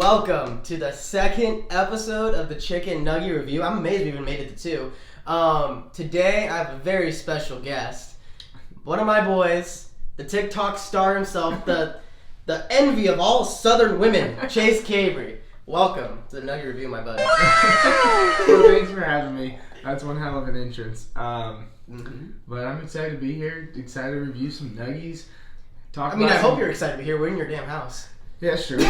welcome to the second episode of the Chicken Nuggie Review. I'm amazed we even made it to 2. Today I have a very special guest. One of my boys, the TikTok star himself, the envy of all Southern women, Chase Cabre. Welcome to the Nuggie Review, my buddy. Well, thanks for having me. That's one hell of an entrance. But I'm excited to be here, excited to review some Nuggies. I hope you're excited to be here. We're in your damn house. Yeah, sure.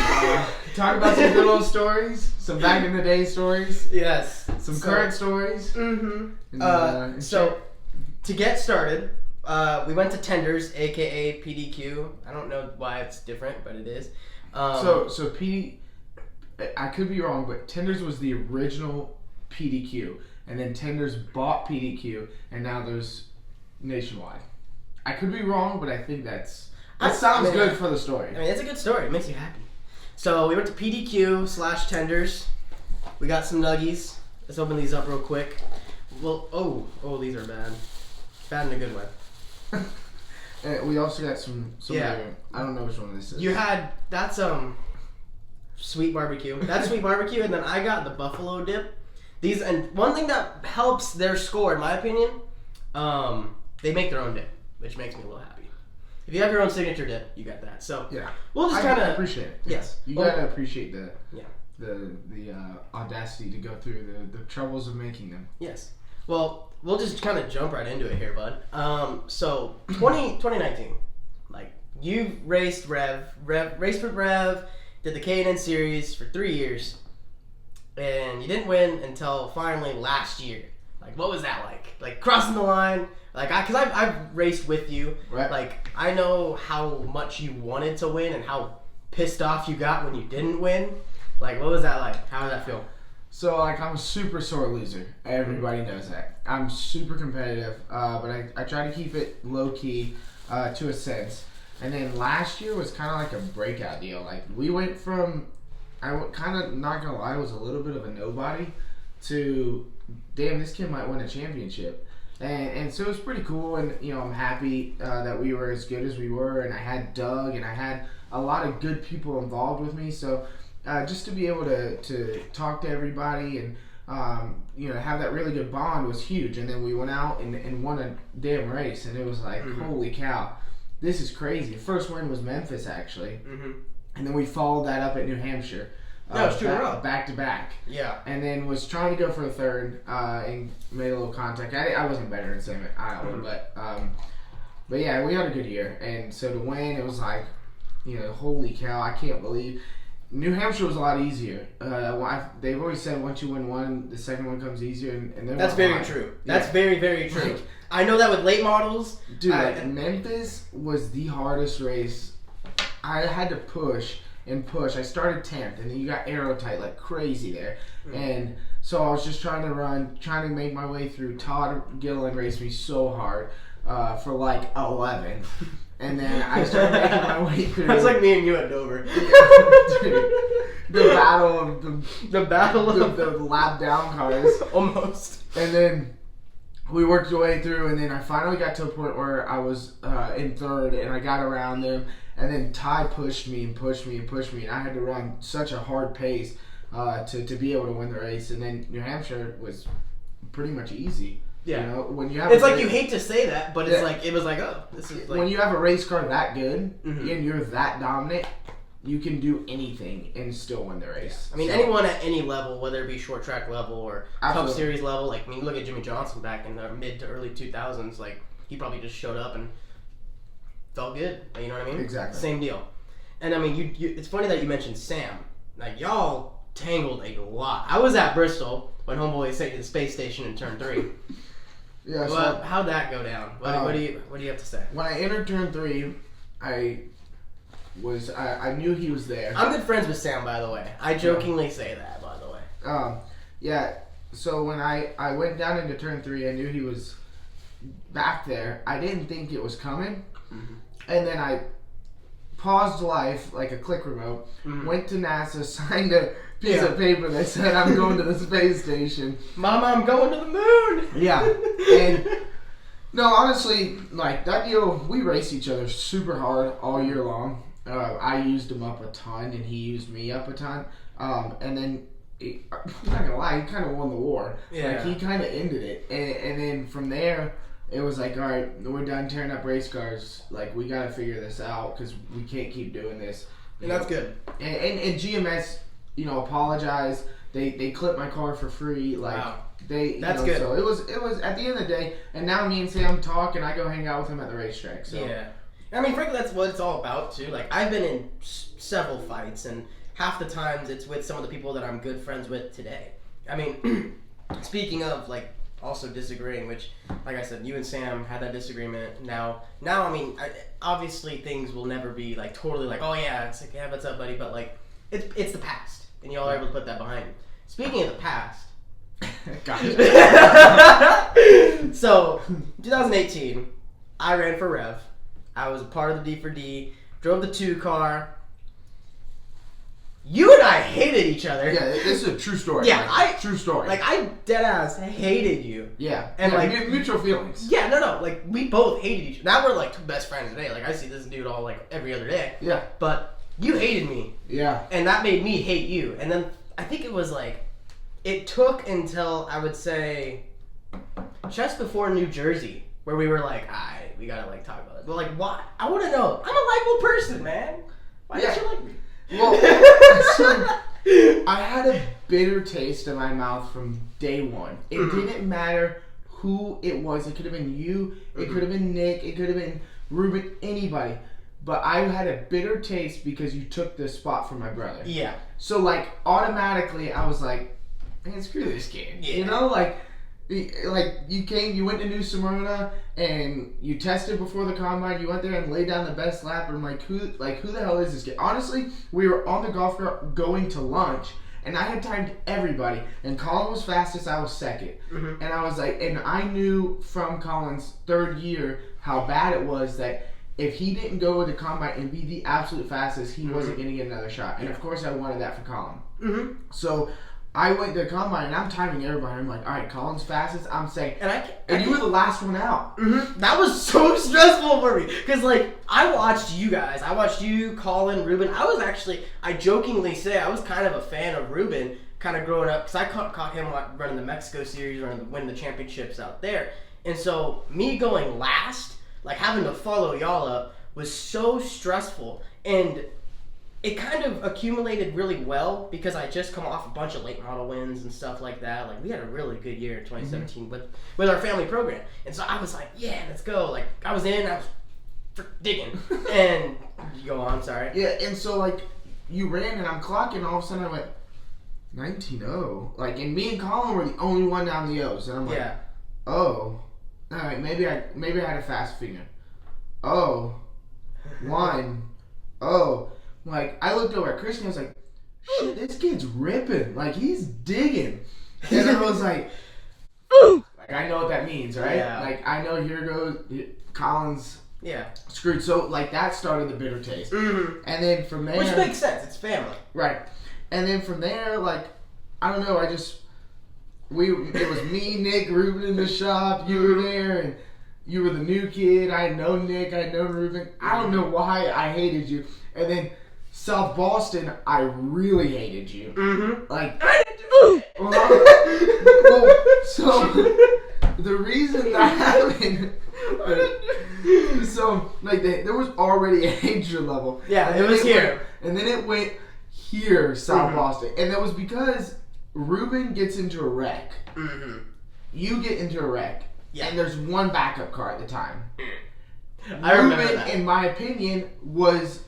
Talk about some good old stories, some back in the day stories. Yes. Some current stories. Mm-hmm. So, to get started, we went to Tenders, aka PDQ. I don't know why it's different, but it is. I could be wrong, but Tenders was the original PDQ, and then Tenders bought PDQ, and now there's Nationwide. I could be wrong, but I think that sounds good for the story. I mean, it's a good story. It makes you happy. So we went to PDQ/Tenders. We got some Nuggies. Let's open these up real quick. Well, oh, these are bad. Bad in a good way. And we also got some other, I don't know which one this is. That's sweet barbecue. That's sweet barbecue, and then I got the buffalo dip. And one thing that helps their score, in my opinion, they make their own dip, which makes me a little happy. If you have your own signature dip, you got that. So yeah, we'll just kind of appreciate it. Yes, you gotta appreciate the audacity to go through the troubles of making them. Yes. Well, we'll just kind of jump right into it here, bud. So 2019, like you raced raced with Rev, did the K&N series for 3 years, and you didn't win until finally last year. Like, what was that like? Like crossing the line. Like, because I've raced with you. Right. Like, I know how much you wanted to win and how pissed off you got when you didn't win. Like, what was that like? How did that feel? So, like, I'm a super sore loser. Everybody knows that. I'm super competitive, but I try to keep it low-key to a sense. And then last year was kind of like a breakout deal. Like, we went from, kind of, not going to lie, was a little bit of a nobody to, damn, this kid might win a championship. And so it was pretty cool, and I'm happy that we were as good as we were, and I had Doug, and I had a lot of good people involved with me, so just to be able to talk to everybody and have that really good bond was huge. And then we went out and won a damn race, and it was like, holy cow, this is crazy. First win was Memphis, actually, and then we followed that up at New Hampshire. No, it's 2 in a row. Back to back. Yeah. And then was trying to go for a third and made a little contact. I wasn't better in second, but yeah, we had a good year. And so to win, it was like, holy cow, I can't believe. New Hampshire was a lot easier. They've always said once you win one, the second one comes easier. And that's very true. That's very, very true. I know that with late models. Dude, Memphis was the hardest race. I had to push. I started 10th, and then you got aero tight like crazy there. And so I was just trying to make my way through. Todd Gilliland raced me so hard for like 11. And then I started making my way through. That's like me and you at Dover. The battle of the lap down cars. Almost. And then we worked our way through, and then I finally got to a point where I was in third, and I got around them. And then Ty pushed me, and I had to run such a hard pace to be able to win the race. And then New Hampshire was pretty much easy. Yeah. When you have you hate to say that, but it's like, it was like, oh, this is like... When you have a race car that good, and you're that dominant, you can do anything and still win the race. I mean, anyone at any level, whether it be short track level or Cup Series level, like, look at Jimmy Johnson back in the mid to early 2000s, like, he probably just showed up and felt good, you know what I mean? Exactly. Same deal. And I mean, it's funny that you mentioned Sam. Like, y'all tangled a lot. I was at Bristol when Homeboy sent you to the space station in turn 3. Yeah. Well, how'd that go down? What do you have to say? When I entered turn 3, I knew he was there. I'm good friends with Sam, by the way. I jokingly say that, by the way. Yeah. So when I went down into turn 3, I knew he was back there. I didn't think it was coming. And then I paused life like a click remote, went to NASA, signed a piece of paper that said I'm going to the space station. Mama, I'm going to the moon! Yeah. And no, honestly, like that deal, we raced each other super hard all year long. I used him up a ton, and he used me up a ton. And then, I'm not gonna lie, he kind of won the war. Yeah. Like, he kind of ended it. And then from there, it was like, all right, we're done tearing up race cars. Like, we gotta figure this out because we can't keep doing this. And that's good. And GMS, apologized. They clipped my car for free. Like, wow. That's good. So it was at the end of the day. And now me and Sam talk, and I go hang out with him at the racetrack. So yeah. I mean, frankly, that's what it's all about too. Like, I've been in several fights, and half the times it's with some of the people that I'm good friends with today. I mean, speaking of, like, also disagreeing, which, like I said, you and Sam had that disagreement. Now, I mean, obviously things will never be, like, totally like, oh yeah, it's like, yeah, what's up, buddy? But, like, it's the past, and y'all are able to put that behind you. Speaking of the past, gotcha. So, 2018, I ran for Rev. I was a part of the D4D, drove the 2 car. You and I hated each other. Yeah, this is a true story. Yeah, like, true story. Like, I deadass hated you. Yeah, and yeah, like mutual feelings. Yeah, no, like, we both hated each other. Now we're like best friends today. Like, I see this dude all like every other day. Yeah, but you hated me. Yeah, and that made me hate you. And then I think it was like, it took until I would say just before New Jersey where we were like, alright, we gotta like talk about it. But like, why? I want to know. I'm a likable person, man. Why don't you like me? Well, so I had a bitter taste in my mouth from day one. It didn't matter who it was. It could have been you. It could have been Nick. It could have been Ruben. Anybody. But I had a bitter taste because you took the spot from my brother. Yeah. So, like, automatically, I was like, man, screw this kid. Yeah. You know, like you went to New Smyrna and you tested before the combine. You went there and laid down the best lap. And I'm like, who the hell is this kid? Honestly, we were on the golf cart going to lunch, and I had timed everybody. And Colin was fastest. I was second. Mm-hmm. And I was like, and I knew from Colin's third year how bad it was that if he didn't go with the combine and be the absolute fastest, he wasn't going to get another shot. And of course, I wanted that for Colin. Mm-hmm. So I went to the combine and I'm timing everybody. I'm like, all right, Colin's fastest. I'm saying, and you were the last one out. Mm-hmm. That was so stressful for me because, like, I watched you guys. I watched you, Colin, Ruben. I jokingly say I was kind of a fan of Ruben, kind of growing up because I caught him running the Mexico Series, winning the championships out there. And so me going last, like having to follow y'all up, was so stressful. And it kind of accumulated really well because I just come off a bunch of late model wins and stuff like that. Like, we had a really good year in 2017 with our family program. And so I was like, yeah, let's go. Like, I was digging. And you go on, sorry. Yeah, and so, like, you ran and I'm clocking, and all of a sudden I went 19-0. Like, and me and Colin were the only one down the O's. And I'm like, oh, all right, maybe I had a fast finger. Oh, 1. Oh. Like, I looked over at Christian, I was like, shit, this kid's ripping. Like, he's digging. And I was like, I know what that means, right? Yeah. Like, I know here goes Colin's screwed. So, like, that started the bitter taste. Mm-hmm. And then from there... Which makes sense. It's family. Right. And then from there, like, I don't know, it was me, Nick, Ruben in the shop, you were there, and you were the new kid. I had known Nick, I had known Ruben. I don't know why I hated you. And then South Boston, I really hated you. Mm-hmm. Like, I didn't do it. Well, so the reason that happened, so like there was already a hatred level. Yeah, it was here, and then it went here, South Boston, and that was because Ruben gets into a wreck. Mm-hmm. You get into a wreck, and there's one backup car at the time. I remember Ruben, that. in my opinion, was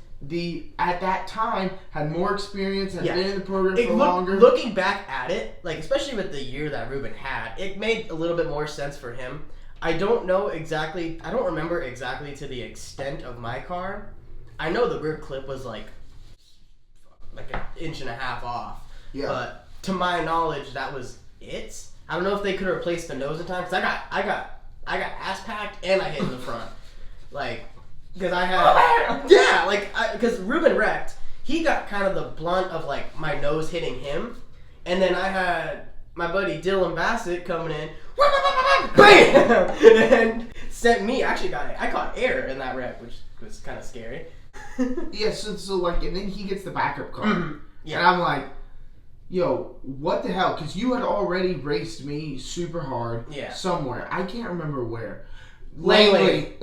at that time had more experience, had been in the program for longer. Looking back at it, like especially with the year that Ruben had, it made a little bit more sense for him. I don't remember exactly to the extent of my car. I know the rear clip was like an inch and a half off. Yeah. But to my knowledge, that was it. I don't know if they could have replaced the nose in time because I got ass packed and I hit in the front, like. Because I had, because Ruben wrecked, he got kind of the blunt of, like, my nose hitting him. And then I had my buddy Dylan Bassett coming in, bam! And sent me, I caught air in that wreck, which was kind of scary. Yeah, so, like, and then he gets the backup car. Mm-hmm. Yeah. And I'm like, yo, what the hell? Because you had already raced me super hard somewhere. I can't remember where. Langley.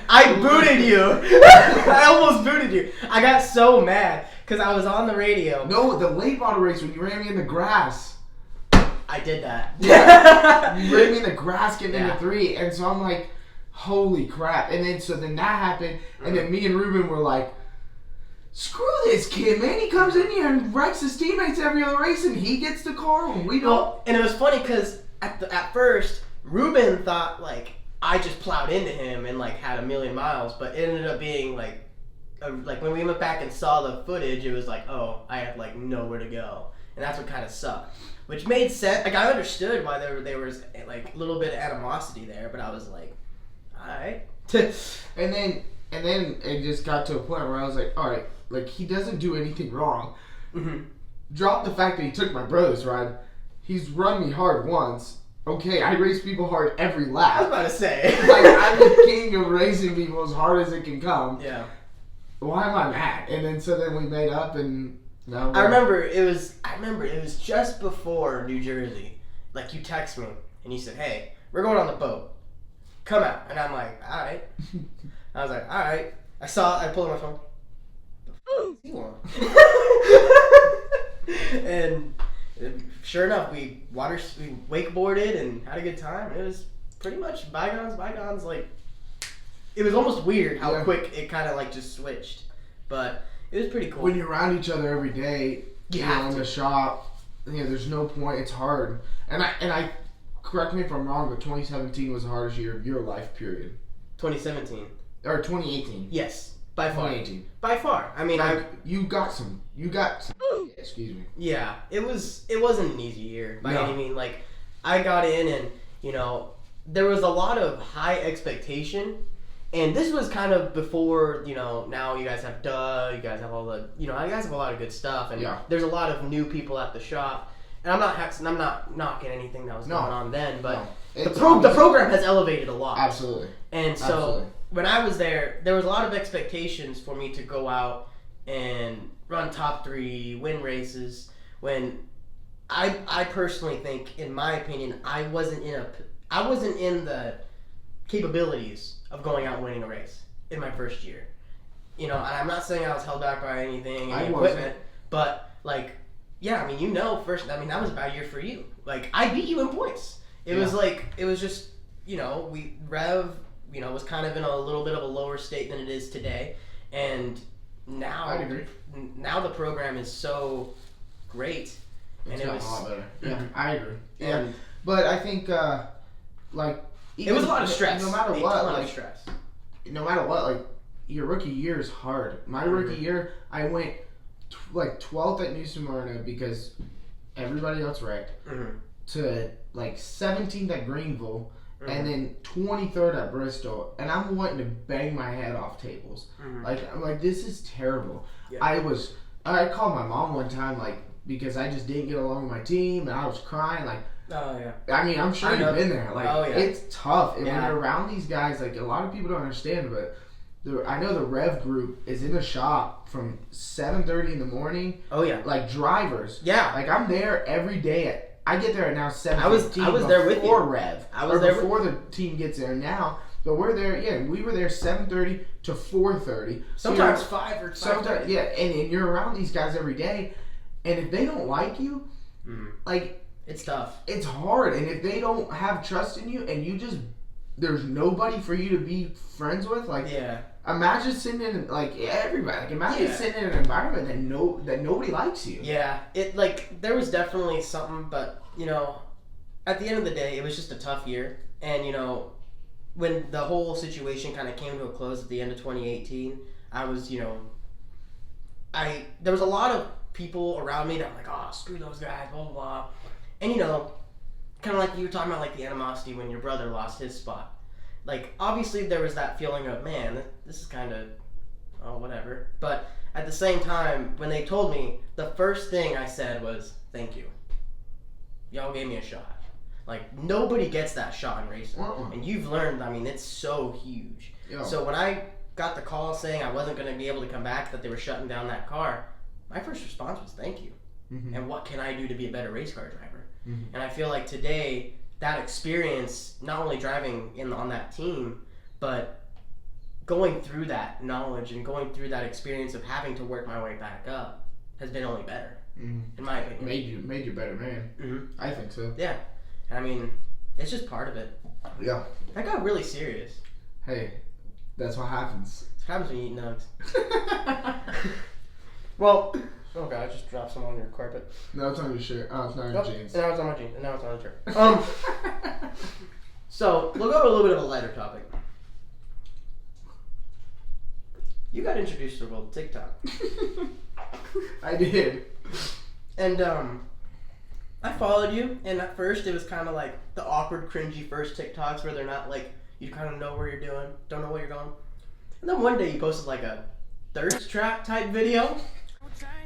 I booted you. I almost booted you. I got so mad because I was on the radio. No, the late model race when you ran me in the grass. I did that. Yeah. You ran me in the grass getting into 3. And so I'm like, holy crap. And then that happened. And then me and Ruben were like, screw this kid, man. He comes in here and wrecks his teammates every other race and he gets the car when we don't. Well, and it was funny because at first, Ruben thought like I just plowed into him and like had a million miles, but it ended up being like when we went back and saw the footage, it was like, oh, I had like nowhere to go. And that's what kind of sucked. Which made sense. Like I understood why there was like a little bit of animosity there, but I was like, alright. And then it just got to a point where I was like, alright, like he doesn't do anything wrong. Mm-hmm. Drop the fact that he took my brother's ride. He's run me hard once. Okay, I race people hard every lap. I was about to say. Like I'm the king of racing people as hard as it can come. Yeah. Why am I mad? And then we made up and now I remember it was just before New Jersey. Like you text me and you said, hey, we're going on the boat. Come out. And I'm like, alright. I was like, alright. I pulled up my phone. You want? And sure enough, we wakeboarded and had a good time. It was pretty much bygones. Like, it was almost weird how quick it kind of like just switched, but it was pretty cool. When you're around each other every day, you know, in the shop, there's no point. It's hard, and I correct me if I'm wrong, but 2017 was the hardest year of your life, period. 2017 or 2018? Yes, by far. 2018. By far. I mean, like, you got some. Excuse me. Yeah, it wasn't an easy year by any means. Like, I got in and, you know, there was a lot of high expectation. And this was kind of before, you know, now you guys have you guys have all the, you know, you guys have a lot of good stuff. And there's a lot of new people at the shop. And I'm not knocking anything that was going on then, but the program has elevated a lot. Absolutely. And so when I was there was a lot of expectations for me to go out and run top 3, win races, when I personally think, in my opinion, I wasn't in the capabilities of going out and winning a race in my first year. You know, and I'm not saying I was held back by anything, any equipment, but like, yeah, I mean, you know, that was a bad year for you. Like, I beat you in points. It was like, it was just, you know, Rev, you know, was kind of in a little bit of a lower state than it is today. And now, I'd agree. Now the program is so great. It's and a lot better. Yeah, I agree. And, yeah. But I think, like, it was a lot of stress. No matter what, like, stress. No matter what, like, your rookie year is hard. My rookie year, I went like 12th at New Smyrna because everybody else wrecked, to like 17th at Greenville, and then 23rd at Bristol, and I'm wanting to bang my head off tables. Like, I'm like, this is terrible. Yeah. I called my mom one time, like, because I just didn't get along with my team, and I was crying, like. Oh, yeah. I mean, I'm sure you've been there. Like, it's tough. And when you're around these guys, like, a lot of people don't understand, but I know the Rev group is in the shop from 7:30 in the morning. Oh, yeah. Like, drivers. Yeah. Like, I'm there every day. I get there at now 7:15. I was there with you. Before Rev. I was there before the team gets there now. But we're there, we were there 7:30 to 4:30. Sometimes 5 or 5:30. Sometimes, and you're around these guys every day. And if they don't like you, like... It's tough. It's hard, and if they don't have trust in you, and there's nobody for you to be friends with, like, imagine sitting in, like, everybody, like, imagine sitting in an environment that nobody likes you. Yeah, there was definitely something, but, you know, at the end of the day, it was just a tough year, and, you know, when the whole situation kind of came to a close at the end of 2018, I was, you know, there was a lot of people around me that were like, oh, screw those guys, blah, blah, blah. And, you know, kind of like you were talking about, like, the animosity when your brother lost his spot. Like, obviously there was that feeling of, man, this is kind of, oh, whatever. But at the same time, when they told me, the first thing I said was, thank you. Y'all gave me a shot. Like, nobody gets that shot in racing. And you've learned, I mean, it's so huge. So when I got the call saying I wasn't going to be able to come back, that they were shutting down that car, my first response was, thank you. and what can I do to be a better race car driver. Mm-hmm. And I feel like today that experience, not only driving on that team, but going through that knowledge and going through that experience of having to work my way back up has been only better, in my opinion. Made you a better man. I think so. Yeah. I mean, it's just part of it. Yeah. That got really serious. Hey, that's what happens. It happens when you eat nugs. Well, oh god, I just dropped some on your carpet. No, it's on your shirt. Oh, it's not on your jeans. And now it's on my jeans. And now it's on the shirt. So, we'll go to a little bit of a lighter topic. You got introduced to the world of TikTok. I did. And, I followed you, and at first it was kind of like the awkward, cringy first TikToks where they're not like, you kind of know where you're doing, don't know where you're going. And then one day you posted like a thirst trap type video,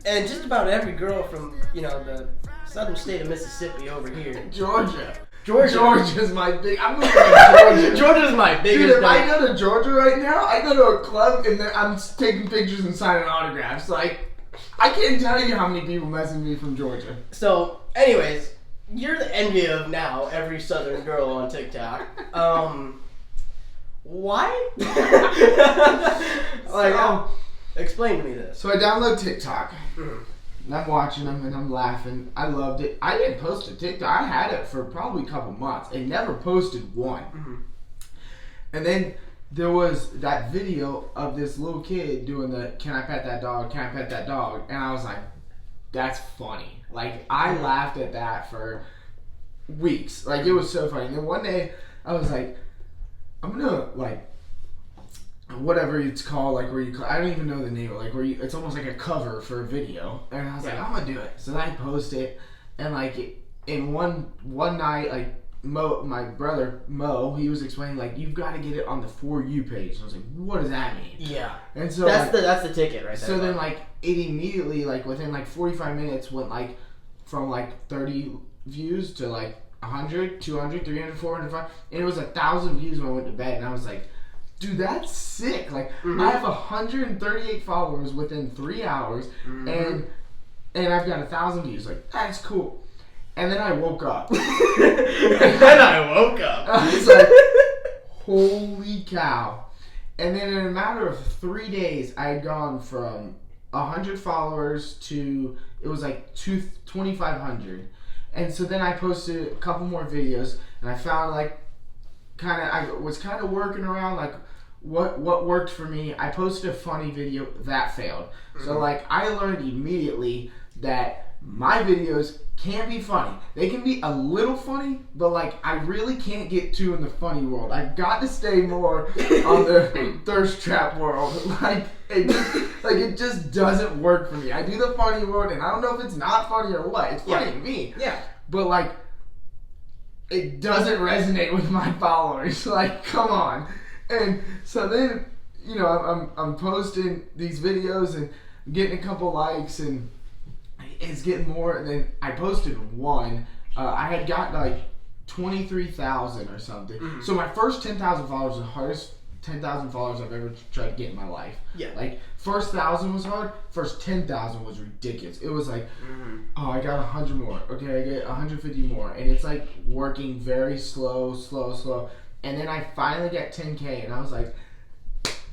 and just about every girl from, the southern state of Mississippi over here. Georgia's my big. I'm moving to Georgia. Georgia's my biggest. Dude, if I go to Georgia right now, I go to a club and I'm taking pictures and signing autographs. Like, I can't tell you how many people message me from Georgia. So, anyways, you're the envy of now every southern girl on TikTok. Why? Explain to me this. So I download TikTok. And I'm watching them and I'm laughing. I loved it. I didn't post a TikTok. I had it for probably a couple months and never posted one. And then there was that video of this little kid doing the "Can I pet that dog? Can I pet that dog?" And I was like, that's funny. Like, I laughed at that for weeks. Like, it was so funny. And then one day I was like, I'm gonna whatever it's called, like where you, I don't even know the name, like where you, it's almost like a cover for a video, and I was like, I'm gonna do it. So then I post it, and like in one night, like my brother Mo, he was explaining like, you've got to get it on the For You page. And I was like, what does that mean? Yeah. And so that's the ticket right there. So then like it immediately, like within like 45 minutes went like from like 30 views to like 100, 200, 300, 400, 500, and it was 1,000 views when I went to bed, and I was like, dude, that's sick. Like, I have 138 followers within 3 hours, and I've got 1,000 views. Like, that's cool. And then I woke up. I was like, holy cow. And then in a matter of 3 days, I had gone from 100 followers to, it was like 2,500. And so then I posted a couple more videos, and I found like, I was kind of working around like what worked for me. I posted a funny video that failed. So like I learned immediately that my videos can't be funny. They can be a little funny, but like I really can't get too in the funny world. I've got to stay more on the thirst trap world. It just doesn't work for me. I do the funny world, and I don't know if it's not funny or what. It's funny to me. Yeah. But like, it doesn't resonate with my followers. Like, come on. And so then, I'm posting these videos and getting a couple likes, and it's getting more. And then I posted one. I had got like 23,000 or something. So my first 10,000 followers was the hardest 10,000 followers I've ever tried to get in my life. Yeah. Like, first 1,000 was hard. First 10,000 was ridiculous. It was like, oh, I got 100 more. Okay, I get 150 more. And it's like working very slow. And then I finally got 10K, and I was like,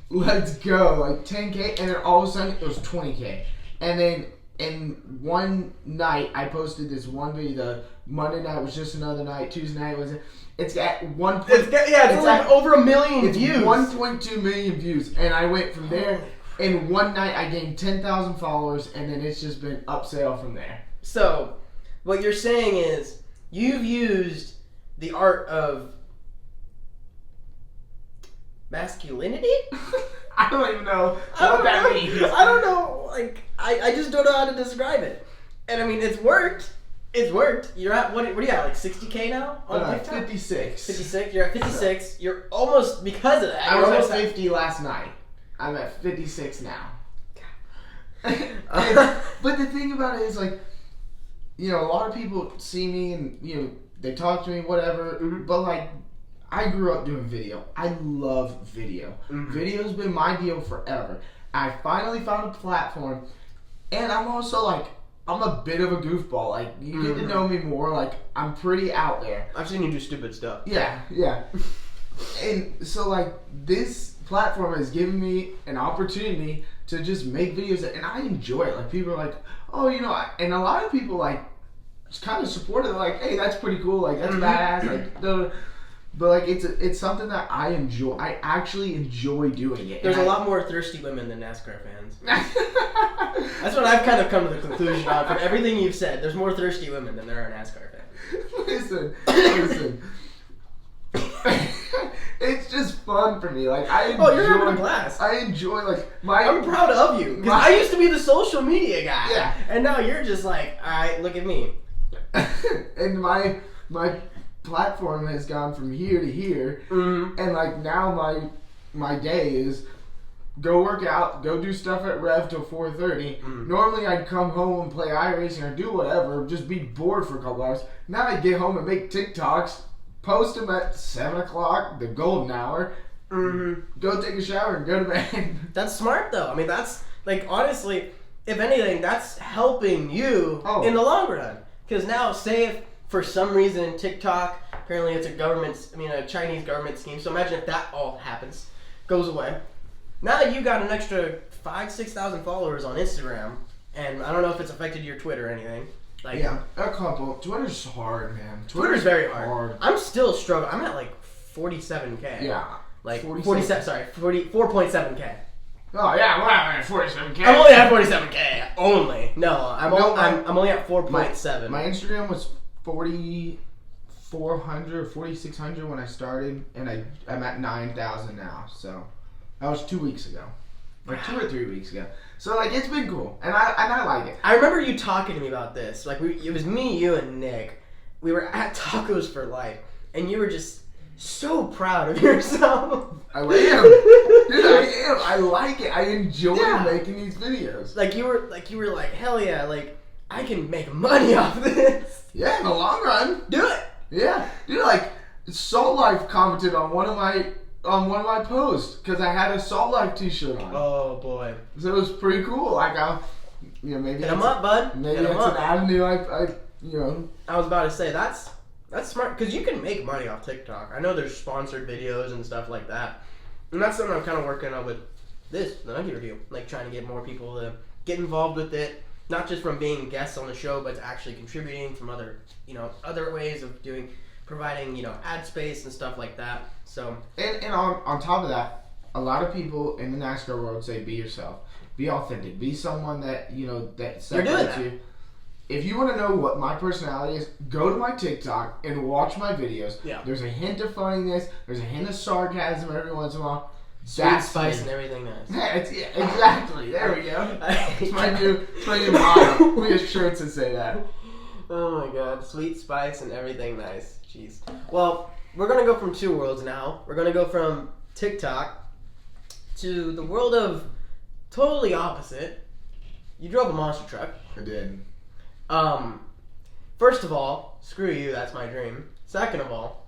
let's go. Like, 10K, and then all of a sudden, it was 20K. And then in one night, I posted this one video. The Monday night was just another night. Tuesday night was... It's at it's like over 1 million views. 1.2 million views, and I went from there. In one night, I gained 10,000 followers, and then it's just been upsell from there. So, what you're saying is you've used the art of masculinity? I don't even know what that means. I don't know. Like, I just don't know how to describe it. And I mean, it's worked. It's worked. You're at, what are you at, like 60K now on TikTok? 56. 56. You're at 56. You're almost, because of that. I was at 50 last night. I'm at 56 now. But the thing about it is, like, a lot of people see me and, they talk to me, whatever. But, like, I grew up doing video. I love video. Video's been my deal forever. I finally found a platform. And I'm also, like, I'm a bit of a goofball. Like, you get to know me more. Like, I'm pretty out there. I've seen you do stupid stuff. Yeah. And so, like, this platform has given me an opportunity to just make videos, and I enjoy it. Like, people are like, oh, you know, and a lot of people, like, just kind of support it. They're like, hey, that's pretty cool. Like, that's badass. Like, but, like, it's something that I enjoy. I actually enjoy doing it. There's a lot more thirsty women than NASCAR fans. That's what I've kind of come to the conclusion of from everything you've said. There's more thirsty women than there are NASCAR fans. Listen. It's just fun for me. Like, I enjoy. Oh, you're having a blast. I enjoy, like, I'm proud of you. Because I used to be the social media guy. Yeah. And now you're just like, alright, look at me. And my platform has gone from here to here. And, like, now my day is go work out, go do stuff at Rev till 4:30. Normally I'd come home and play iRacing or do whatever, just be bored for a couple hours. Now I get home and make TikToks, post them at 7 o'clock, the golden hour, go take a shower and go to bed. That's smart though. I mean, that's, like, honestly, if anything, that's helping you in the long run. Because now, say if for some reason TikTok, apparently it's a Chinese government scheme, so imagine if that all happens, goes away. Now that you got an extra 5,000-6,000 followers on Instagram, and I don't know if it's affected your Twitter or anything. Like, yeah, a couple. Twitter's hard, man. Twitter's very hard. I'm still struggling. I'm at like 47K. Yeah. Like 44.7K. Oh yeah, well, I'm at 47K. I'm only at 47K. Only. No, I'm only at 4.7. My Instagram was 4,400, 4,600 when I started, and I'm at 9,000 now. So that was 2 weeks ago, like 2 or 3 weeks ago. So, like, it's been cool, and I like it. I remember you talking to me about this. Like, it was me, you, and Nick. We were at Tacos for Life, and you were just so proud of yourself. I am. Dude, I am. I like it. I enjoy making these videos. Like, you were like, hell yeah, like, I can make money off this. Yeah, in the long run. Do it. Yeah. Dude, like, Salt Life commented on one of my posts because I had a Salt Life t-shirt on. Oh boy. So it was pretty cool. Like, maybe hit 'em up, bud. Maybe it's an avenue I was about to say that's smart because you can make money off TikTok. I know there's sponsored videos and stuff like that, and that's something I'm kind of working on with the Nuggie review. Like, trying to get more people to get involved with it, not just from being guests on the show, but to actually contributing from other ways of providing ad space and stuff like that. So and on top of that, a lot of people in the NASCAR world say be yourself, be authentic, be someone that that separates you. If you want to know what my personality is, go to my TikTok and watch my videos. Yeah. There's a hint of funniness, there's a hint of sarcasm every once in a while. Sweet spice and everything nice. Yeah, exactly. There we go. It's my new motto. We have shirts that say that. Oh my god, sweet spice and everything nice. Jeez. Well, we're gonna go from two worlds now. We're gonna go from TikTok to the world of totally opposite. You drove a monster truck. I did. First of all, screw you. That's my dream. Second of all,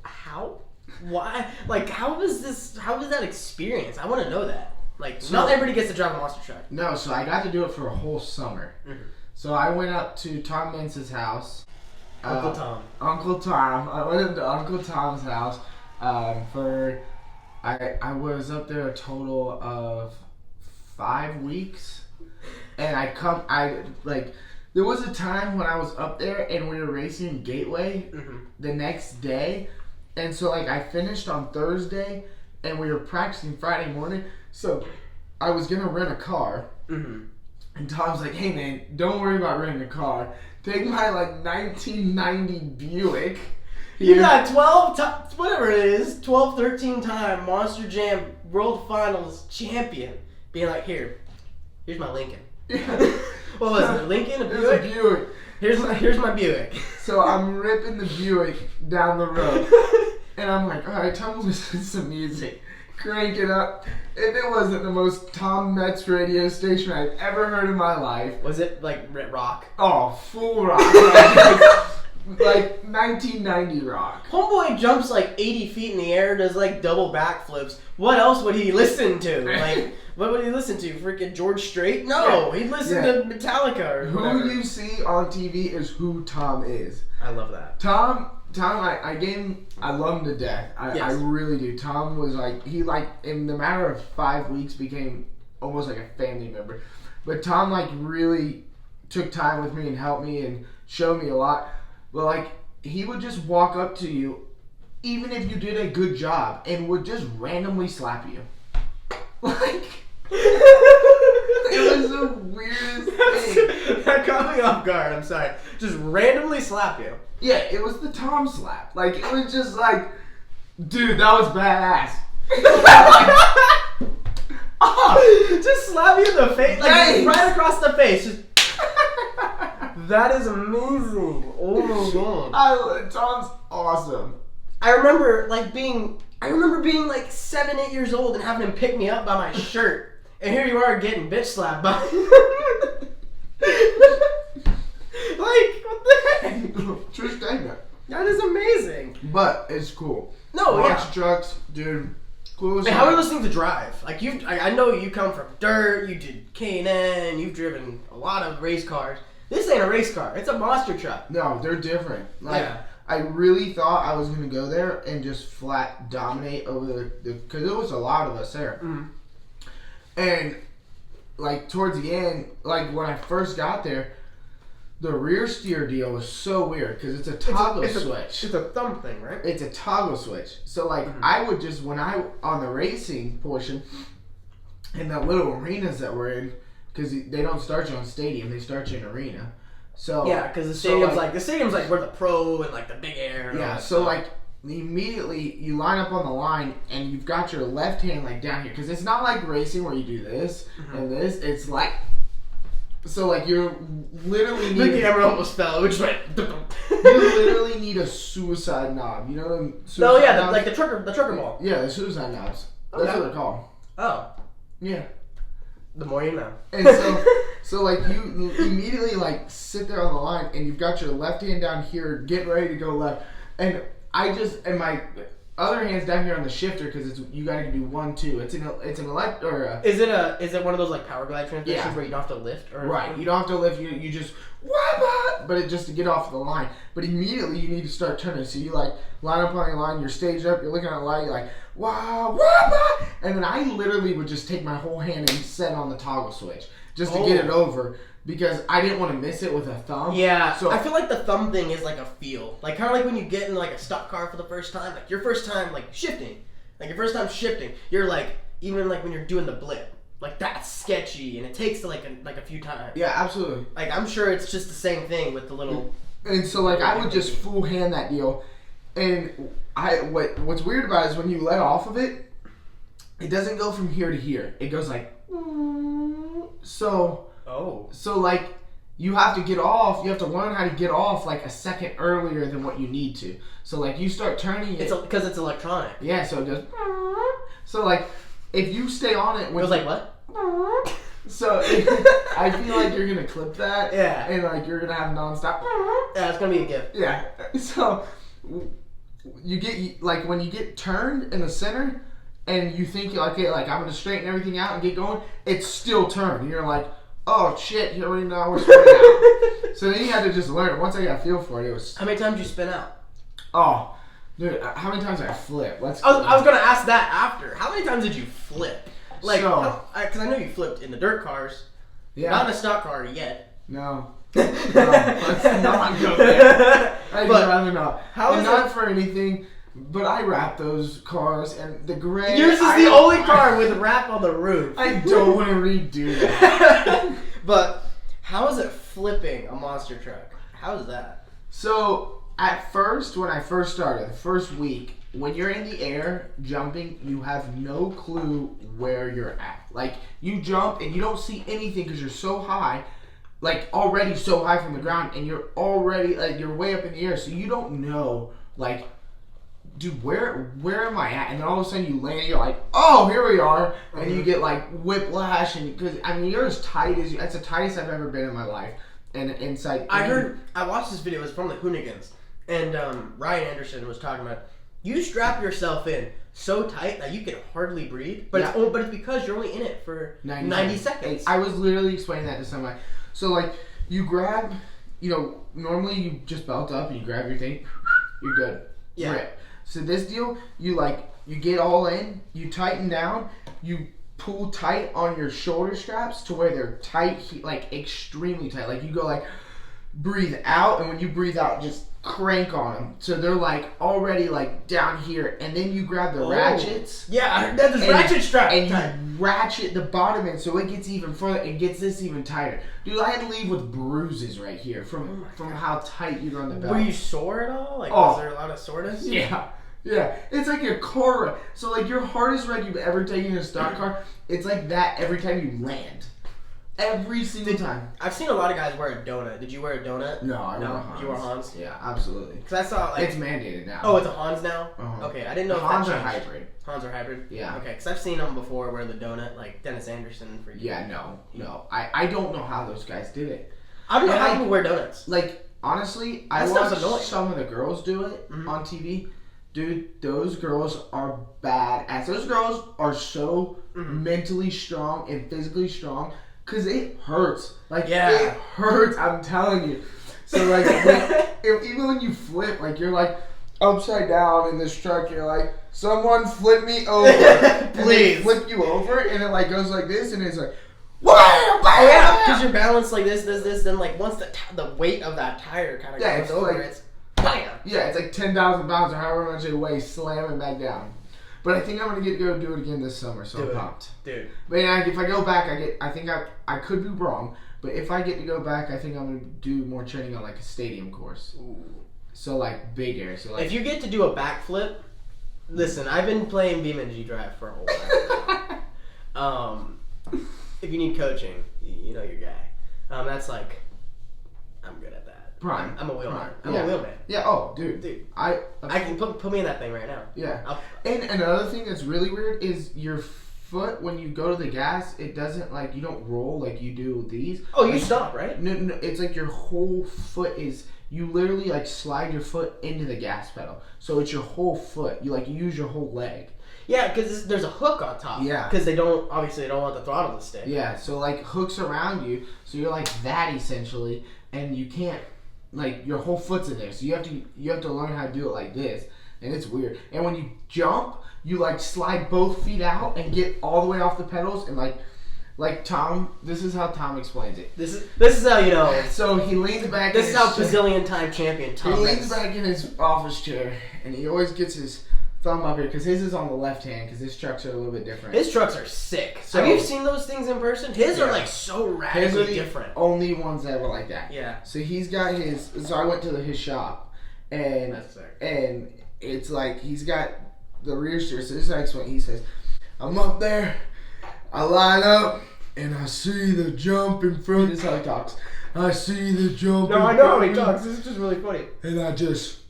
how? Why? Like, how was that experience? I want to know that. Like, not everybody gets to drive a monster truck. No, so I got to do it for a whole summer. So I went up to Tom Mintz's house. Uncle Tom. I went up to Uncle Tom's house I was up there a total of 5 weeks. And there was a time when I was up there and we were racing in Gateway the next day. And so, like, I finished on Thursday and we were practicing Friday morning. So I was going to rent a car. And Tom's like, hey, man, don't worry about renting a car. Take my, 1990 Buick. You got 13-time Monster Jam World Finals champion. Being like, here's my Lincoln. What was it, a Lincoln? A Buick? It was a Buick. Here's my Buick. So I'm ripping the Buick down the road. And I'm like, alright, time to listen to some music. Crank it up. If it wasn't the most Tom Metz radio station I've ever heard in my life. Was it like rock? Oh, full rock. like 1990 rock. Homeboy jumps like 80 feet in the air, does like double backflips. What else would he listen to? Like, what would he listen to? Freaking George Strait? No, he'd listen to Metallica or whatever. Who you see on TV is who Tom is. I love that. Tom, I love him to death. I really do. Tom was like, he like, in the matter of 5 weeks became almost like a family member. But Tom like really took time with me and helped me and showed me a lot. But like, he would just walk up to you, even if you did a good job, and would just randomly slap you. Like, it was the weirdest thing. That caught me off guard. I'm sorry. Just randomly slap you. Yeah, it was the Tom slap. Like, it was just like, dude, that was badass. Just slap you in the face, like right across the face. Just that is amazing. Oh my god. Tom's awesome. I remember being like 7, 8 years old and having him pick me up by my shirt. And here you are getting bitch slapped by like, what the heck? True statement. That is amazing. But it's cool. No, Monster trucks, dude. Coolest. How are you listening to drive? Like, I know you come from dirt, you did K&N, you've driven a lot of race cars. This ain't a race car. It's a monster truck. No, they're different. Like, yeah. I really thought I was going to go there and just flat dominate over the because there was a lot of us there. Mm-hmm. And, like, towards the end, like, when I first got there, the rear steer deal was so weird because it's a toggle switch. It's a thumb thing, right? It's a toggle switch. So, like, I would just, on the racing portion, in the little arenas that we're in, because they don't start you on stadium, they start you in arena. So yeah, because the stadium's like where the pro and like the big air. And yeah, so like immediately you line up on the line and you've got your left hand like down here because it's not like racing where you do this and this. It's like so like you're literally the camera almost fell, which went. You literally need a suicide knob. You know them? Oh yeah, like the trucker ball. Yeah, the suicide knobs. That's what they're called. Oh. Yeah. The more you know. And so like you immediately like sit there on the line and you've got your left hand down here getting ready to go left, and my other hand's down here on the shifter because you got to do 1, 2. It's an elect or a, is it one of those like power glide transmissions where you don't have to lift or right? You don't have to lift. You just but it just to get off the line. But immediately you need to start turning. So you like line up on your line. You're staged up. You're looking at the light. You're like wow, and then I literally would just take my whole hand and set on the toggle switch just to get it over because I didn't want to miss it with a thumb. Yeah, so I feel like the thumb thing is like a feel, like kind of like when you get in like a stock car for the first time, like your first time like shifting, you're like even like when you're doing the blip, like that's sketchy and it takes like a few times. Yeah, absolutely. Like I'm sure it's just the same thing with the little. And so like I would just full hand that deal. And what's weird about it is when you let off of it, it doesn't go from here to here. It goes like so. Oh. So like you have to get off. You have to learn how to get off like a second earlier than what you need to. So like you start turning it. It's because it's electronic. Yeah. So it goes. So like if you stay on it, it goes like what? So I feel like you're gonna clip that. Yeah. And like you're gonna have nonstop. Yeah, it's gonna be a gift. Yeah. So. You get like when you get turned in the center, and you think like, okay, like I'm gonna straighten everything out and get going. It's still turned. And you're like, oh shit, here we now we're spinning out. So then you had to just learn. Once I got a feel for it, it was. How many times did you spin out? Oh, dude, how many times did I flip? I was gonna ask that after. How many times did you flip? Like, because I know you flipped in the dirt cars. Yeah. Not in a stock car yet. No. Let's not go there. I'd rather not. Not for anything, but I wrap those cars and the gray. Yours is the only car with a wrap on the roof. I don't want to redo that. But how is it flipping a monster truck? How is that? So at first, when I first started, the first week, when you're in the air jumping, you have no clue where you're at. Like you jump and you don't see anything because you're so high. Like already so high from the ground, and you're already like you're way up in the air, so you don't know like, dude, where am I at? And then all of a sudden you land, and you're like, oh, here we are, and you get like whiplash, and because I mean you're as tight as that's the tightest I've ever been in my life, and inside. I watched this video. It was from the Hoonigans, and Ryan Anderson was talking about you strap yourself in so tight that you can hardly breathe, but it's because you're only in it for 90 seconds. I was literally explaining that to somebody. So like you grab, normally you just belt up and you grab your thing, you're good. Yeah. Rip. So this deal, you get all in, you tighten down, you pull tight on your shoulder straps to where they're tight, like extremely tight. Like you go like breathe out, and when you breathe out, just crank on them. So they're like already like down here, and then you grab the ratchets. Yeah, that's this ratchet strap. And you ratchet the bottom in so it gets even further and gets this even tighter. Dude, I had to leave with bruises right here from how tight you run the belt. Were you sore at all? Like, was there a lot of soreness? Yeah. Yeah, it's like a car ride. So like your hardest ride you've ever taken in a stock car, it's like that every time you land. Every single time. I've seen a lot of guys wear a donut. Did you wear a donut? No, I wore Hans. You wore Hans? Yeah, absolutely. Because I saw it's mandated now. Oh, it's a Hans now? Uh-huh. Okay, I didn't know if Hans that are changed. hybrid. Hans are hybrid? Yeah. Okay, because I've seen them before wear the donut, like Dennis Anderson for you. Yeah, no. I don't know how those guys did it. I don't know how people wear donuts. Like, honestly, I watched some of the girls do it on TV. Dude, those girls are badass. Those girls are so mentally strong and physically strong because it hurts. Like, it hurts, I'm telling you. So, like, even when you flip, like, you're, like, upside down in this truck, you're like, someone flip me over. Please. Flip you over, and it, like, goes like this, and it's like, oh yeah, because you're balanced like this, then, like, once the weight of that tire kind of goes over, like, it's bam. Yeah, it's like 10,000 pounds or however much it weighs, slamming back down. But I think I'm gonna go do it again this summer, so I'm pumped. Dude. But yeah, if I go back, I could be wrong, but if I get to go back, I think I'm gonna do more training on like a stadium course. Ooh. So like big air. So like if you get to do a backflip, listen, I've been playing BeamNG Drive for a whole while. If you need coaching, you know your guy. That's like, I'm good at that. Prime. I'm a wheelman. I'm a wheelman. Yeah. Oh, dude. I can put me in that thing right now. Yeah. And another thing that's really weird is your foot when you go to the gas. It doesn't like you don't roll like you do these. Oh, you stop, right? No. It's like your whole foot is. You literally like slide your foot into the gas pedal, so it's your whole foot. You use your whole leg. Yeah, because there's a hook on top. Yeah. Because they don't want the throttle to stay. Yeah. So like hooks around you, so you're like that essentially, and you can't. Like your whole foot's in there, so you have to learn how to do it like this, and it's weird. And when you jump, you like slide both feet out and get all the way off the pedals, and like Tom. This is how Tom explains it. This is how you know. So he leans back. This is how bazillion time champion Tom. He leans back in his office chair, and he always gets his thumb up here because his is on the left hand because his trucks are a little bit different. His trucks are sick. So, have you seen those things in person? His are like so radically different. Only ones that were like that. Yeah. So he's got his. So I went to his shop, and that's sick. And it's like he's got the rear steer. So this is what he says. I'm up there. I line up and I see the jump in front. This is how he talks. I see the jump. No, I know how he talks. This is just really funny. And I just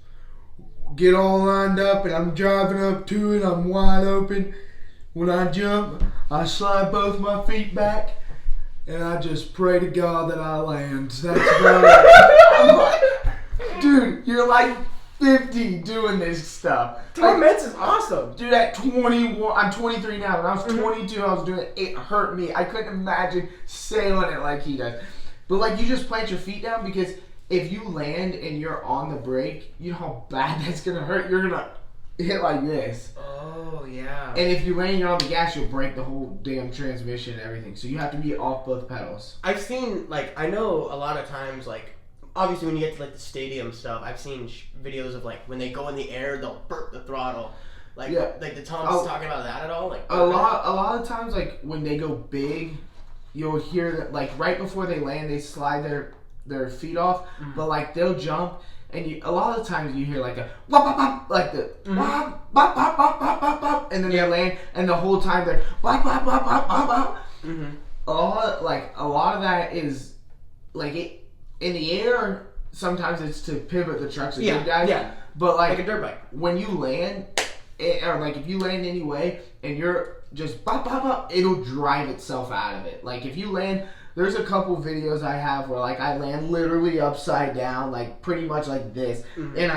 get all lined up and I'm driving up to it. I'm wide open. When I jump, I slide both my feet back and I just pray to God that I land. That's about it. I'm like, dude, you're like 50 doing this stuff. Tom Metz is awesome. Dude, at 21, I'm 23 now. When I was 22, I was doing it. It hurt me. I couldn't imagine sailing it like he does. But like, you just plant your feet down because if you land and you're on the brake, you know how bad that's gonna hurt. You're gonna hit like this. Oh yeah. And if you land and you're on the gas, you'll break the whole damn transmission and everything. So you have to be off both pedals. I've seen I know a lot of times obviously when you get to the stadium stuff, I've seen videos of when they go in the air, they'll burp the throttle. The Tom's talking about that at all? A lot of times when they go big, you'll hear that right before they land, they slide their feet off, but they'll jump, and a lot of times you hear a wop wop wop, the wop wop wop wop wop wop wop, and then they land, and the whole time they're wop wop wop wop wop wop. A lot of that is it in the air. Sometimes it's to pivot the trucks and good guys. Yeah. But like a dirt bike, when you land, or if you land anyway, and you're just bop bop bop, it'll drive itself out of it. If you land There's a couple videos I have where like I land literally upside down, like pretty much like this, and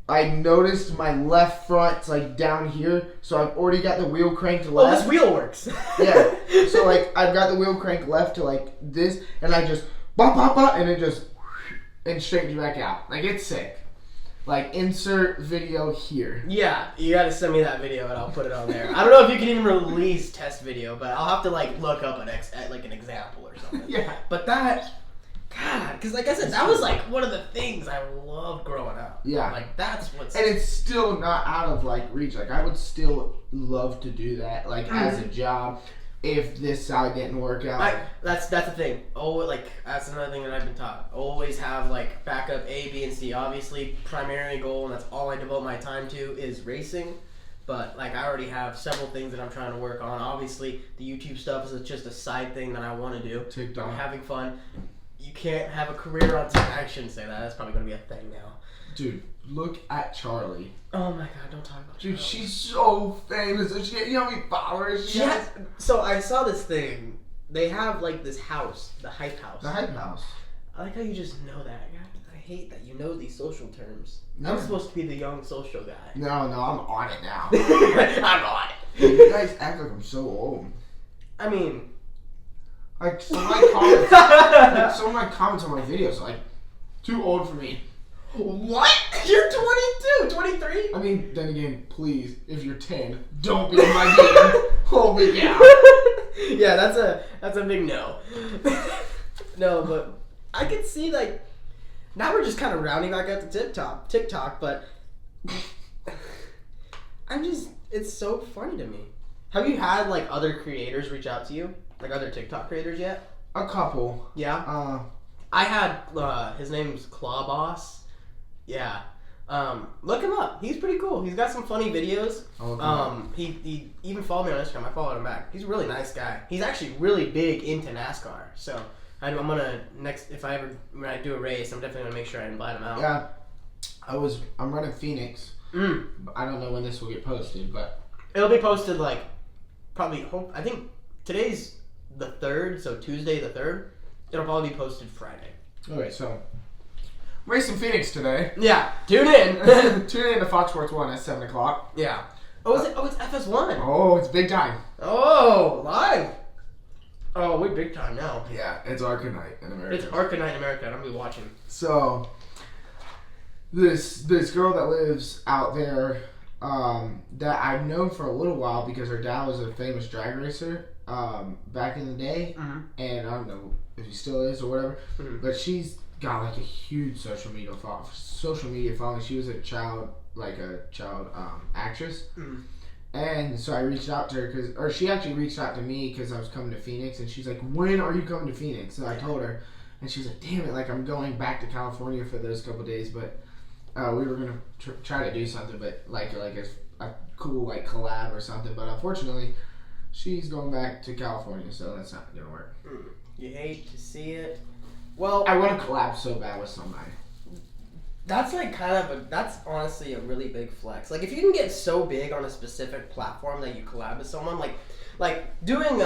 I noticed my left front's like down here, so I've already got the wheel cranked left. Oh, this wheel works. Yeah. So like I've got the wheel cranked left to like this, and I just bop bop bop, and it just and straightens back out. Like it's sick. Like insert video here. Yeah, you gotta send me that video and I'll put it on there. I don't know if you can even release test video, but I'll have to like look up an example or something. Yeah. But that, God, because like I said, that was like one of the things I loved growing up. Yeah. Like that's what's. And it's still not out of like reach. Like I would still love to do that, like as a job, if this side didn't work out. That's the thing. Oh, like that's another thing that I've been taught. Always have like backup A, B, and C. Obviously, primary goal, and that's all I devote my time to is racing. But like I already have several things that I'm trying to work on. Obviously, the YouTube stuff is just a side thing that I want to do. TikTok. I'm having fun. You can't have a career on TikTok. I shouldn't say that. That's probably gonna be a thing now. Dude, look at Charlie. Oh my God! Don't talk about Dude, Charlie. she's so famous. You know how many followers she has? So I saw this thing. They have like this house, the hype house. The hype house. I like how you just know that. I hate that you know these social terms. Yeah. I'm supposed to be the young social guy. No, I'm on it now. I'm on it. You guys act like I'm so old. I mean, Like some of my comments on my videos are like too old for me. what? You're 22, 23? I mean, then again, please, if you're 10, don't be in my game. Holy cow. Yeah, that's a big no. No, but I can see like now we're just kind of rounding back up to TikTok, but it's so funny to me. Have you had like other creators reach out to you, like other TikTok creators yet? A couple. Yeah. I had his name's Claw Boss. Yeah. Look him up. He's pretty cool. He's got some funny videos. He even followed me on Instagram. I followed him back. He's a really nice guy. He's actually really big into NASCAR. So I'm gonna when I do a race, I'm definitely gonna make sure I invite him out. Yeah. I'm running Phoenix. I don't know when this will get posted, but it'll be posted like probably. I think today's the 3rd, so Tuesday the 3rd. It'll probably be posted Friday. Okay, so racing Phoenix today. Yeah, tune in. Tune in to Fox Sports 1 at 7 o'clock. Yeah. Oh, is it? Oh, it's FS1. Oh, it's big time. Oh, live. Oh, we're big time now. Yeah, it's Arcanite in America. It's Arcanite in America, and I'm gonna be watching. So, this girl that lives out there, that I've known for a little while because her dad was a famous drag racer, back in the day, and I don't know if he still is or whatever, but she's got like a huge social media following. She was a child actress. And so I reached out to her she actually reached out to me because I was coming to Phoenix, and she's like, when are you coming to Phoenix? So I told her, and she was like, damn it, like I'm going back to California for those couple days, but we were going to try to do something, but like a cool like collab or something, but unfortunately she's going back to California, so that's not going to work. You hate to see it. Well, I want to collab so bad with somebody. That's like that's honestly a really big flex. Like if you can get so big on a specific platform that you collab with someone, like doing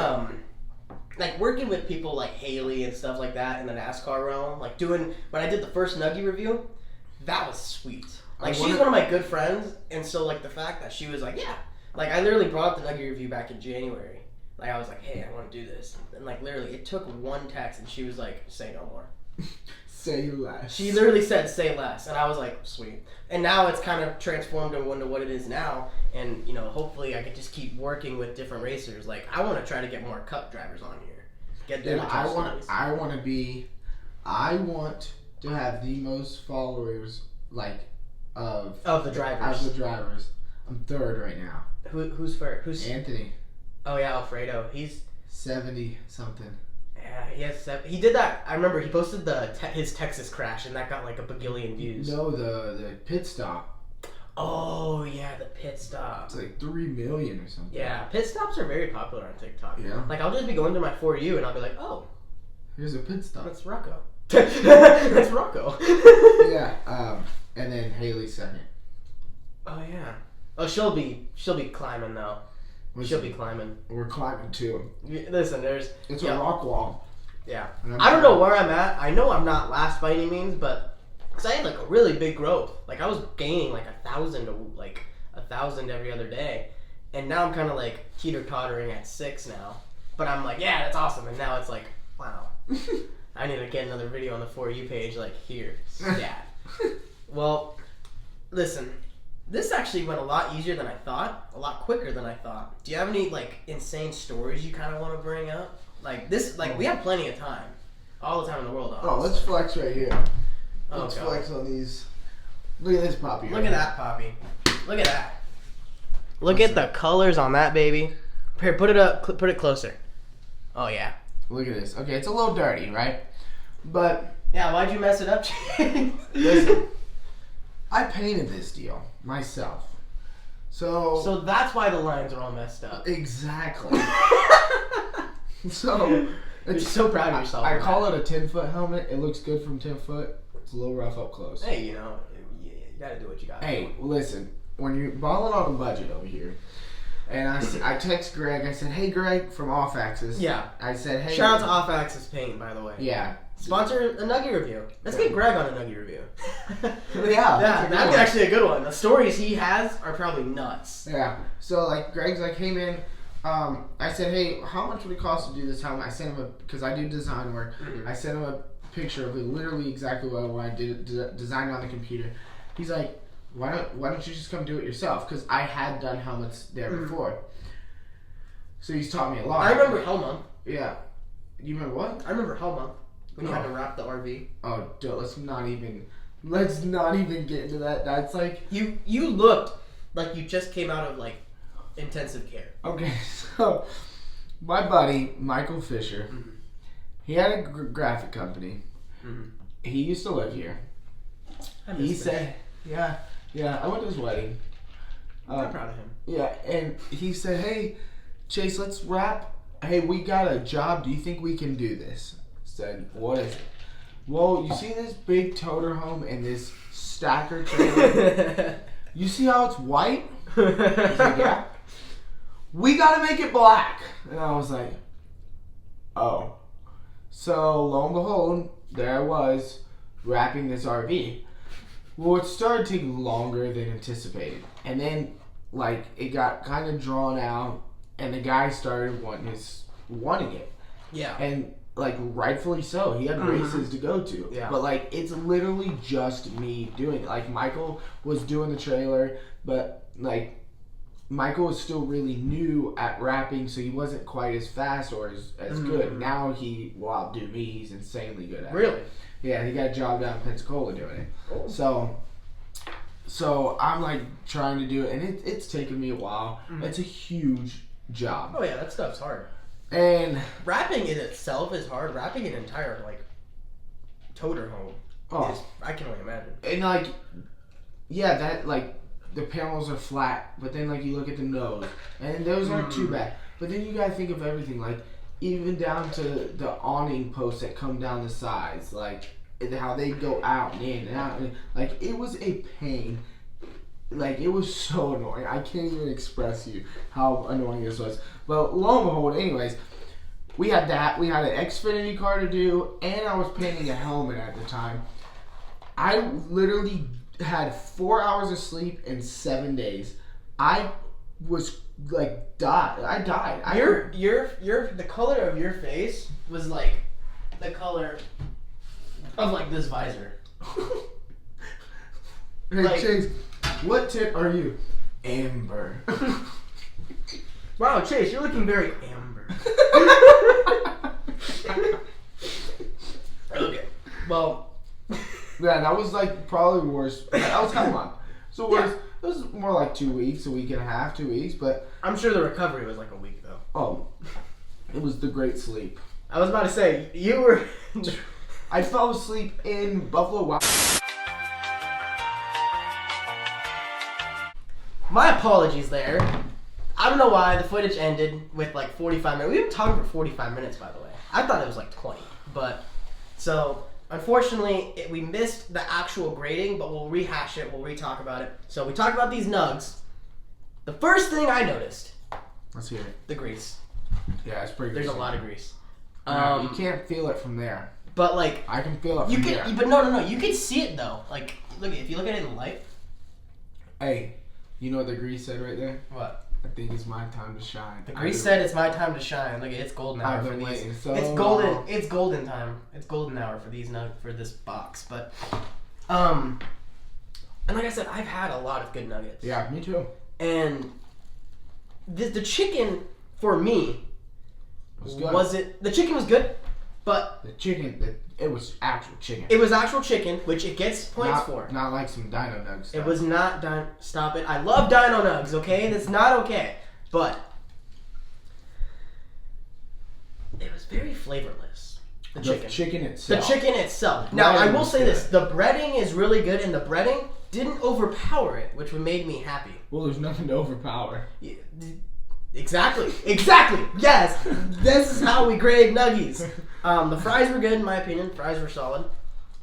like working with people like Haley and stuff like that in the NASCAR realm, like doing when I did the first Nuggie review, that was sweet. Like she's one of my good friends, and so like the fact that she was like, yeah, like I literally brought up the Nuggie review back in January. Like I was like, hey, I want to do this, and like literally it took one text, and she was like, say no more. Say less. She literally said, say less. And I was like, sweet. And now it's kind of transformed into what it is now. And, you know, hopefully I could just keep working with different racers. Like, I want to try to get more cup drivers on here. Get them I want to have the most followers, like, of the drivers. I'm 3rd right now. Who's first? Who's Anthony. Oh, yeah, Alfredo. He's 70 something. Yeah, he did that. I remember he posted his Texas crash, and that got like a bagillion views. No, the pit stop. Oh yeah, the pit stop. It's like 3 million or something. Yeah, pit stops are very popular on TikTok. Yeah. Like I'll just be going to my For You, and I'll be like, oh, here's a pit stop. that's Rocco. That's Rocco. Yeah. And then Haley's 2nd. Oh yeah. Oh, she'll be climbing though. She'll be climbing. We're climbing too. Listen, It's a rock wall. Yeah. I don't know where I'm at. I know I'm not last by any means, but because I had like a really big growth. Like I was gaining like 1,000 every other day, and now I'm kind of like teeter-tottering at 6 now. But I'm like, yeah, that's awesome. And now it's like, wow, I need to get another video on the For You page. Like here, stat. Well, listen. This actually went a lot easier than I thought, a lot quicker than I thought. Do you have any like insane stories you kind of want to bring up? Like this, like we have plenty of time, all the time in the world. Honestly. Oh, let's flex right here. Let's flex on these. Look at this poppy. Look at that poppy. Look at that. Look at the colors on that baby. Here, put it up. Put it closer. Oh yeah. Look at this. Okay, it's a little dirty, right? But yeah, why'd you mess it up, James? Listen, I painted this deal myself. So that's why the lines are all messed up. Exactly. So you're so proud of yourself. I call it a 10-foot helmet. It looks good from 10 foot. It's a little rough up close. Hey, you gotta do what you gotta do. Hey, listen, when you're balling on a budget over here, and I text Greg, I said, hey Greg from Off Axis. Yeah. I said, hey. Shout out to Off Axis Paint, by the way. Yeah. Sponsor a Nuggie review. Let's get Greg on a Nuggie review. Yeah. That'd be actually a good one. The stories he has are probably nuts. Yeah. So like Greg's like, hey man, I said, hey, how much would it cost to do this helmet? I sent him because I do design work. Mm-hmm. I sent him a picture of literally exactly what I wanted to design on the computer. He's like, why don't you just come do it yourself? Because I had done helmets there before. So he's taught me a lot. I remember Hell Month. Yeah. You remember what? I remember Hell Month. When you had to wrap the RV. Oh, dude, let's not even get into that. That's like you looked like you just came out of like intensive care. Okay, so my buddy Michael Fisher, he had a graphic company. Mm-hmm. He used to live here. He said, yeah, I went to his wedding. I'm proud of him. Yeah, and he said, hey, Chase, let's wrap. Hey, we got a job. Do you think we can do this? Said, what is it? Well, you see this big toter home and this stacker trailer? You see how it's white? He's like, yeah. We gotta make it black. And I was like, oh. So lo and behold, there I was wrapping this RV. Well, it started taking longer than anticipated. And then like it got kind of drawn out and the guy started wanting it. Yeah. And like rightfully so, he had races to go to. Yeah. But like it's literally just me doing it. Like Michael was doing the trailer, but like Michael was still really new at rapping, so he wasn't quite as fast or as good. Now he will outdo me. He's insanely good at it. Really? Yeah, he got a job down in Pensacola doing it. Cool. So I'm like trying to do it, and it's taken me a while. It's a huge job. Oh yeah, that stuff's hard. And rapping in itself is hard. Rapping an entire like toter home is, I can only imagine. And like, yeah, that like the panels are flat, but then like you look at the nose, and those aren't too bad. But then you gotta think of everything, like even down to the awning posts that come down the sides, like how they go out and in and out. Like it was a pain. Like it was so annoying. I can't even express you how annoying this was. But lo and behold, anyways, we had that. We had an Xfinity car to do, and I was painting a helmet at the time. I literally had 4 hours of sleep in 7 days. I was like I died. The color of your face was like the color of like this visor. Hey like, Chase, what tip are you? Amber. Wow, Chase, you're looking very amber. Okay. Well. Yeah, that was like probably worse. That was kind of long. So worse. It was more like 2 weeks, a week and a half, 2 weeks, but I'm sure the recovery was like a week though. Oh, it was the great sleep. I was about to say you were. I fell asleep in Buffalo Wild. My apologies there. I don't know why the footage ended with like 45 minutes. We've been talking for 45 minutes, by the way. I thought it was like 20, but so. Unfortunately, we missed the actual grading, but we'll rehash it. We'll re-talk about it. So we talked about these nugs. The first thing I noticed. Let's hear it. The grease. Yeah, it's pretty good. There's a lot of grease. You can't feel it from there. But like I can feel it you from can, there. but no, you can see it though. Like if you look at it in the light. Hey, you know what the grease said right there? What? I think it's my time to shine. The grease said it's my time to shine. Look, it's golden hour I've for been these. waiting so It's golden. long. It's golden time. It's golden hour for these for this box. But and like I said, I've had a lot of good nuggets. Yeah, me too. And the chicken for me the chicken was good, but the chicken it was actual chicken. it was actual chicken, which it gets points for. Not like some Dino Nugs stuff. It was not stop it. I love Dino Nugs, okay? That's not okay. But it was very flavorless. The chicken itself. The chicken itself. Now, I will say this. The breading is really good, and the breading didn't overpower it, which made me happy. Well, there's nothing to overpower. Yeah, exactly. Yes. This is how we grade nuggies. The fries were good, in my opinion. Fries were solid.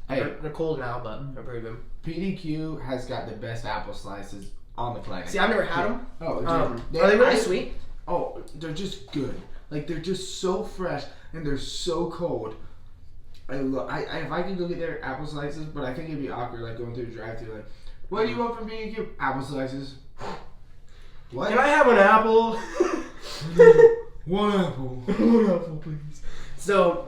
Hey, They're cold now, but they're pretty good. PDQ has got the best apple slices on the planet. See, I've never had them. Oh, are they really sweet? Oh, they're just good. Like, they're just so fresh, and they're so cold. If I could go get their apple slices, but I think it'd be awkward, like, going through the drive-thru, like, what do you want from PDQ? Apple slices. What? Can I have an apple? One apple. One apple, please. So,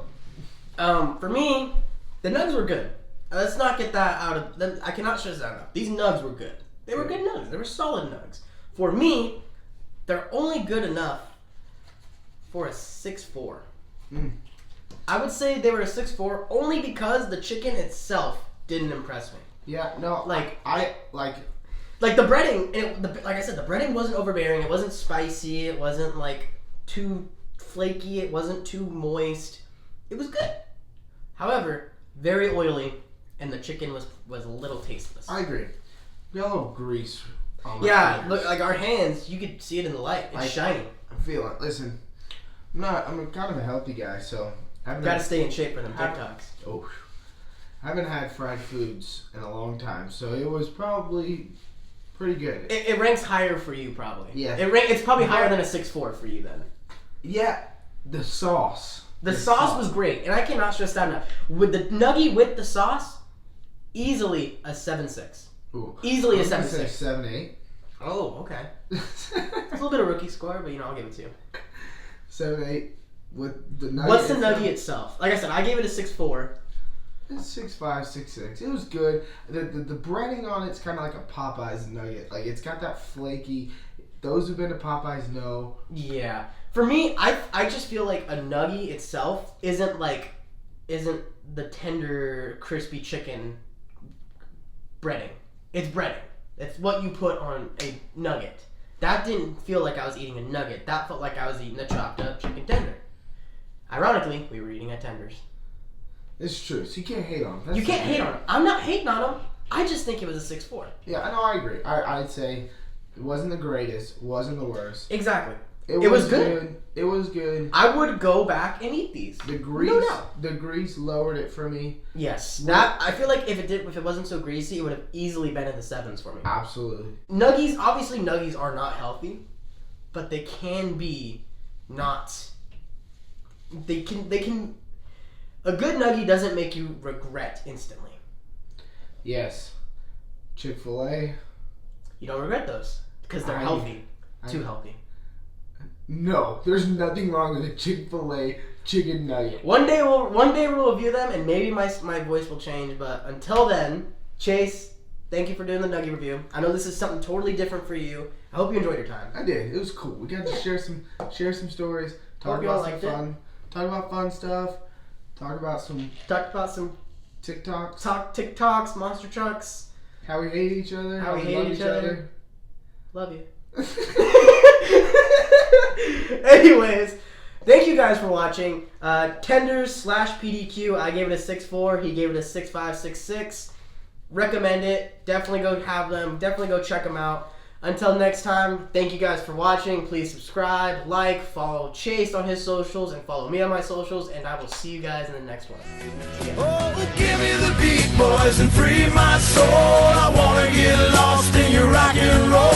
for me, the nugs were good. Let's not get that out of them. I cannot stress that enough. These nugs were good. They were good nugs. They were solid nugs. For me, they're only good enough for a 6.4. I would say they were a 6.4 only because the chicken itself didn't impress me. Yeah, no, like the breading. Like I said, the breading wasn't overbearing. It wasn't spicy. It wasn't like too flaky. It wasn't too moist. It was good. However, very oily, and the chicken was a little tasteless. I agree. We got a little grease. On my fingers. Look, like our hands, you could see it in the light. It's shiny. I'm feeling it. Listen, I'm kind of a healthy guy, so You gotta stay in shape for them TikToks. Oh, I haven't had fried foods in a long time, so it was probably pretty good. It ranks higher for you, probably. Yeah. It's probably higher than a 6.4 for you then. Yeah, the sauce. The sauce was great, and I cannot stress that enough. With the nuggie with the sauce, easily a 7.6. Ooh. Easily a 7.6. 7.6. 7.8. Oh, okay. It's a little bit of rookie score, but I'll give it to you. 7.8 with the nugget. What's the nuggie itself? Like I said, I gave it a 6.4. It's 6.5, 6.6. It was good. The breading on it's kind of like a Popeyes nugget. Like, it's got that flaky. Those who've been to Popeyes know. Yeah. For me, I just feel like a nuggie itself isn't the tender, crispy chicken breading. It's breading. It's what you put on a nugget. That didn't feel like I was eating a nugget. That felt like I was eating a chopped up chicken tender. Ironically, we were eating at Tenders. It's true. So you can't hate on them. You can't hate on them. I'm not hating on them. I just think it was a 6.4. Yeah, I know. I agree. I'd say it wasn't the greatest. Wasn't the worst. Exactly. It was good. It was good. I would go back and eat these. The grease, No doubt. the grease lowered it for me. Yes. That I feel like if it wasn't so greasy, it would have easily been in the 7s for me. Absolutely. Nuggies, obviously nuggies are not healthy, but they can be not. They can. A good nuggie doesn't make you regret instantly. Yes. Chick-fil-A. You don't regret those because they're healthy. Too healthy. No, there's nothing wrong with a Chick-fil-A chicken nugget. One day we'll review them, and maybe my voice will change. But until then, Chase, thank you for doing the nugget review. I know this is something totally different for you. I hope you enjoyed your time. I did. It was cool. We got to share some stories. Talk about some fun. Talk about fun stuff. Talked about some TikToks. TikToks, monster trucks. How we hate each other. How we hate each other. Love you. Anyways, thank you guys for watching. Tenders/PDQ. I gave it a 6.4. He gave it a 6.5, 6.6. Recommend it. Definitely go have them. Definitely go check them out. Until next time, thank you guys for watching. Please subscribe, like, follow Chase on his socials, and follow me on my socials. And I will see you guys in the next one. Oh, give me the beat, boys, and free my soul. I wanna get lost in your rock and roll.